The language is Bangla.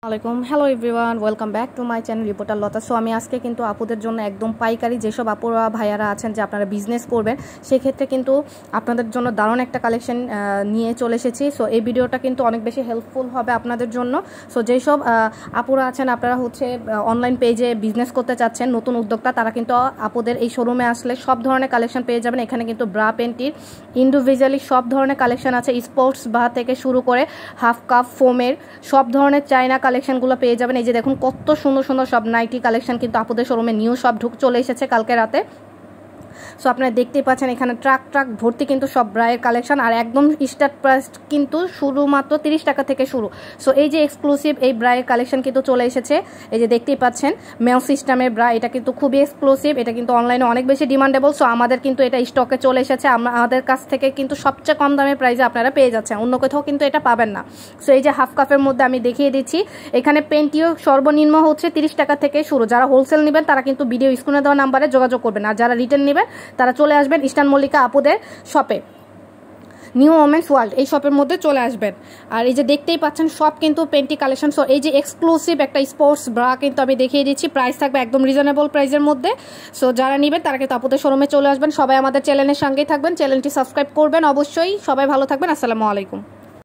আসসালামাইকুম hello everyone welcome back to my channel reporter Lata. So আমি আজকে কিন্তু আপুদের জন্য একদম পাইকারি যেসব আপুরা ভাইয়ারা আছেন যে আপনারা বিজনেস করবেন সেক্ষেত্রে কিন্তু আপনাদের জন্য দারুণ একটা কালেকশন নিয়ে চলে এসেছি। সো এই ভিডিওটা কিন্তু অনেক বেশি হেল্পফুল হবে আপনাদের জন্য। সো যেসব আপুরা আছেন আপনারা অনলাইন পেজে বিজনেস করতে চাচ্ছেন, নতুন উদ্যোক্তা, তারা কিন্তু আপুদের এই শোরুমে আসলে সব ধরনের কালেকশন পেয়ে যাবেন। এখানে কিন্তু ব্রা প্যান্টির ইন্ডিভিজুয়ালি সব ধরনের কালেকশন আছে, স্পোর্টস ব্রা থেকে শুরু করে হাফ কাপ ফোমের সব ধরনের চায়না কালেকশনগুলো পেয়ে যাবেন। এই যে দেখুন কত সুন্দর সুন্দর সব নাইটি কালেকশন কিন্তু আপুদের শোরুমে নিউ সব চলে এসেছে কালকে রাতে। সো আপনারা দেখতেই পাচ্ছেন এখানে ট্রাক ভর্তি কিন্তু সব ব্রায়ের কালেকশন, আর একদম স্টার্ট প্রাইস কিন্তু শুধুমাত্র 30 টাকা থেকে শুরু। সো এই যে এক্সক্লুসিভ এই ব্রায়ের কালেকশন কিন্তু চলে এসেছে। এই যে দেখতেই পাচ্ছেন মেল সিস্টেমের ব্রা, এটা কিন্তু খুবই এক্সক্লুসিভ, এটা কিন্তু অনলাইনে অনেক বেশি ডিমান্ডেবল। সো আমাদের কিন্তু এটা স্টকে চলে এসেছে, আমাদের কাছ থেকে কিন্তু সবচেয়ে কম দামের প্রাইসে আপনারা পেয়ে যাচ্ছেন, অন্য কোথাও কিন্তু এটা পাবেন না। সো এই যে হাফ কাপের মধ্যে আমি দেখিয়ে দিচ্ছি, এখানে পেন্টিও সর্বনিম্ন হচ্ছে 30 টাকা থেকে শুরু। যারা হোলসেল নেবেন তারা কিন্তু ভিডিও স্ক্রিনে দেওয়া নাম্বারে যোগাযোগ করবেন, আর যারা রিটেল নেবেন তারা চলে আসবেন ইস্টার্ন মল্লিকা আপুদের শপে, নিউ ওমেন্স ওয়ার্ল্ড এই শপের মধ্যে চলে আসবেন। আর এই যে দেখতেই পাচ্ছেন সব কিন্তু পেন্টি কালেকশন। সো এই যে এক্সক্লুসিভ একটা স্পোর্টস ব্রা কিন্তু আমি দেখিয়ে দিচ্ছি, প্রাইস থাকবে একদম রিজনেবল প্রাইসের মধ্যে। সো যারা নেবেন তারা কিন্তু আপুদের শোরুমে চলে আসবেন। সবাই আমাদের চ্যানেলের সঙ্গেই থাকবেন, চ্যানেলটি সাবস্ক্রাইব করবেন অবশ্যই। সবাই ভালো থাকবেন, আসসালামু আলাইকুম।